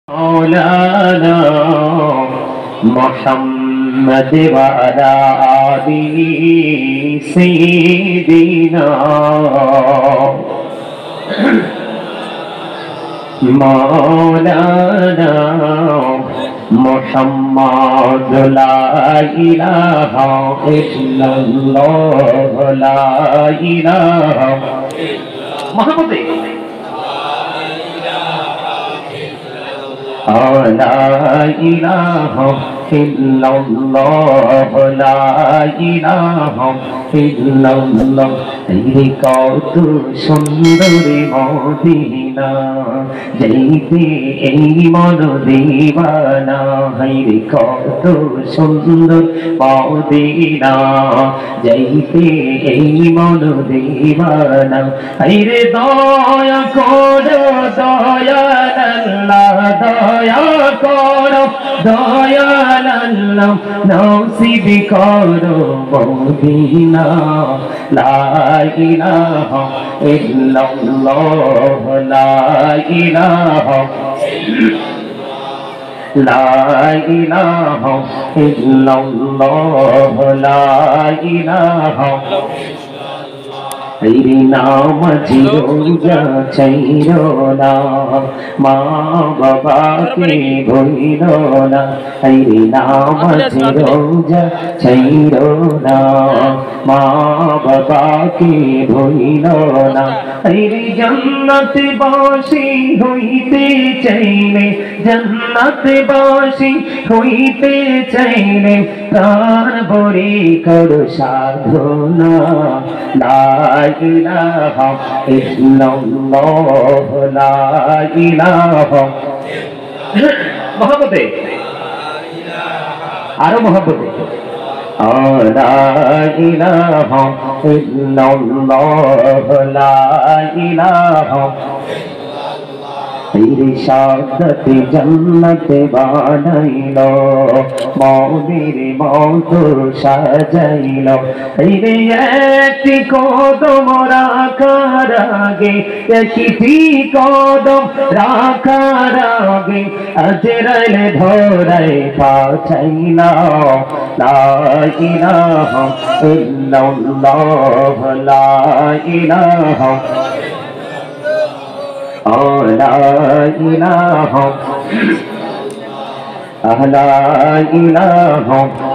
مولانا محمد وعلى آله سيدنا مولانا محمد لا إله إلا الله لا إله محمد لا إله إلا الله لا إله إلا الله এই কত সুন্দর মদিনা যাইতে এই মন দিবানা রে কত সুন্দর মদিনা যাইতে এই মন দিবানা রে দয়া করো দয়াল আল্লাহ দয়া করো দয়াল আল্লাহ নসিব করো মদিনা লা ইলাহা ইল্লাল্লাহ লা ইলাহা লা ইলাহা ইল্লাল্লাহ লা ইলাহা तेरी नाम जीरोजा चैरोना माँ बाबा के भोइरोना तेरी नाम जीरोजा चैरोना माँ बाबा के भोइरोना तेरी जन्नत बासी होइते चाइले जन्नत बासी होइते चाइले प्राण भरे करो साधना ला ইলাহা ইল্লাল্লাহ লা ইলাহা মহব্বতে আরো মহব্বতে লা ইলাহা ইল্লাল্লাহ লা ইলাহা तेरी शादत जन्नत बानाइलो मौलिर मौत साजाइलो तेरे एक कदम राखार आगे एकटी कदम राखार आगे अजराइल धराय पाठाइलो ला इलाहा इल्लल्लाह ला इलाहा لا إله لا إله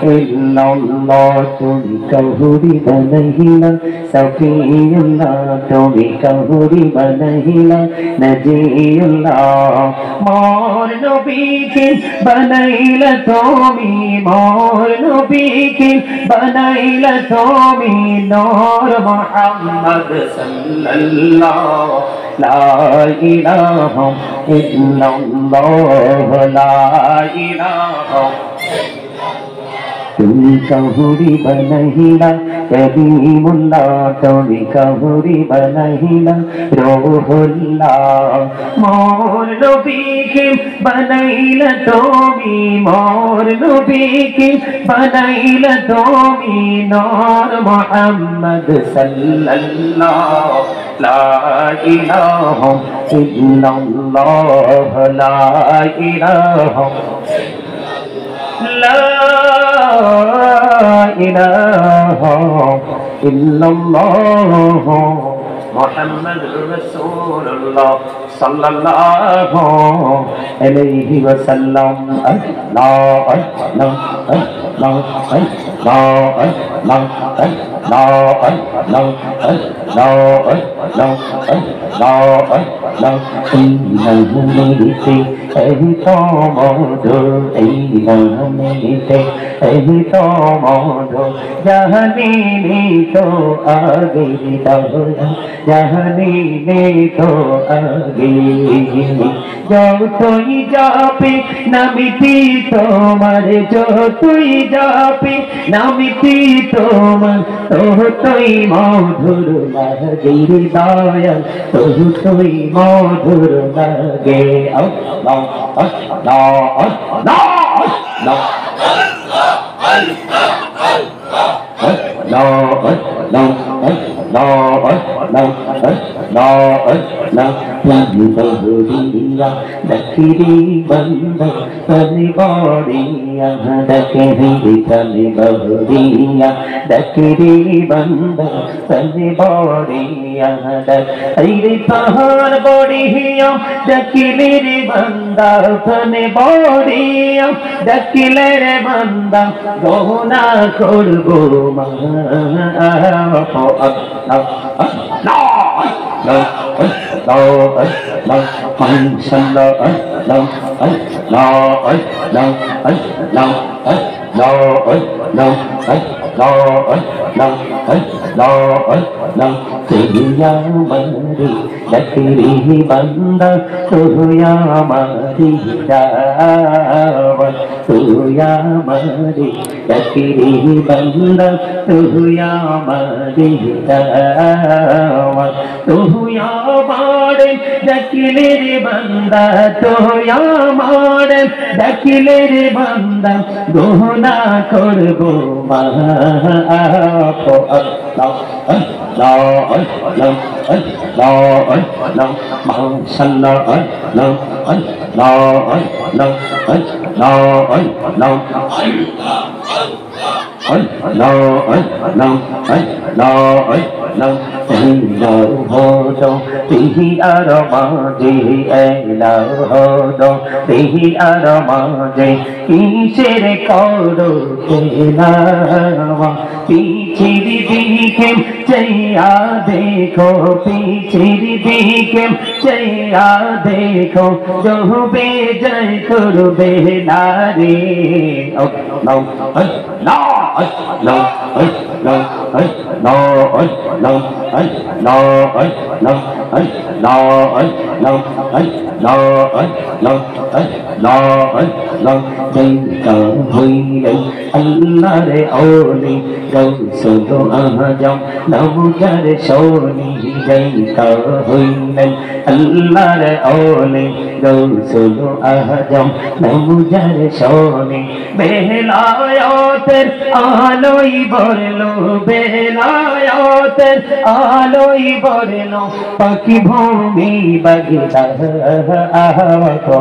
إلا الله তুমি কাহুরি বানাইলা সফিউল্লাহ তুমি কাহুরি বানাইলা নজিউল্লাহ মোর নবীকে বানাইলা তুমি মোর নবীকে বানাইলা তুমি নূর মুহাম্মদ সাল্লাল্লাহ লা ইলাহা ইল্লাল্লাহ লা তুমি কাহুরি বানাইলা করিমুল্লাহ তুমি কাহুরি বানাইলা রূহুল্লাহ মোর নবীকে বানাইলা তুমি মোর নবীকে বানাইলা তুমি নূর মুহাম্মদ সাল্লাল্লাহ লা ইলাহা ইল্লাল্লাহ লা ইলাহা لا إله إلا الله محمد رسول الله صلى الله عليه وسلم الله الله الله যতই যাবে নামিতি তোমার যতই যাবে নামিতি তোমার ততই মধুর লাগে দয়াল ততই মধুর লাগে আল্লাহ আল্লাহ আল্লাহ আল্লাহ গহনা করবো মা लकड़ी बंदा तुया मारी जावन तुया मारी लकड़ी बंदा तुया मारी जावन तुया मारे लकड़ी बंदा तुया मारे लकड़ी बंदा गोना करबो मा কিসের করো पीछे दिखे चैया देखो पीछे दिखे चैया देखो जो बेजय करबे नारे अल्लाह रे ओली गौसुल आजम नबुजर सोनी जैका हुइलन अल्लाह रे ओली गौसुल आजम नबुजर सोनी बेलायतेर आलोई बरलो बेलायतेर आलोई बरलो पाखी भूमि बगदा तो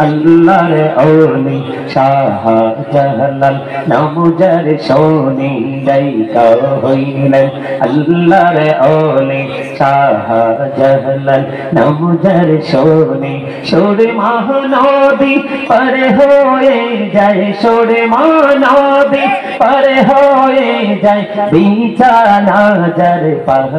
अल्लाह रे ओली शाहजलाल नबुजर सोनी जैका हुइलन अल्लाह रे ओली शाहजलाल नबुजर सोनी सुर महानदी पर होए जाए सुर महानदी पर होए जाए बिछाना जर पह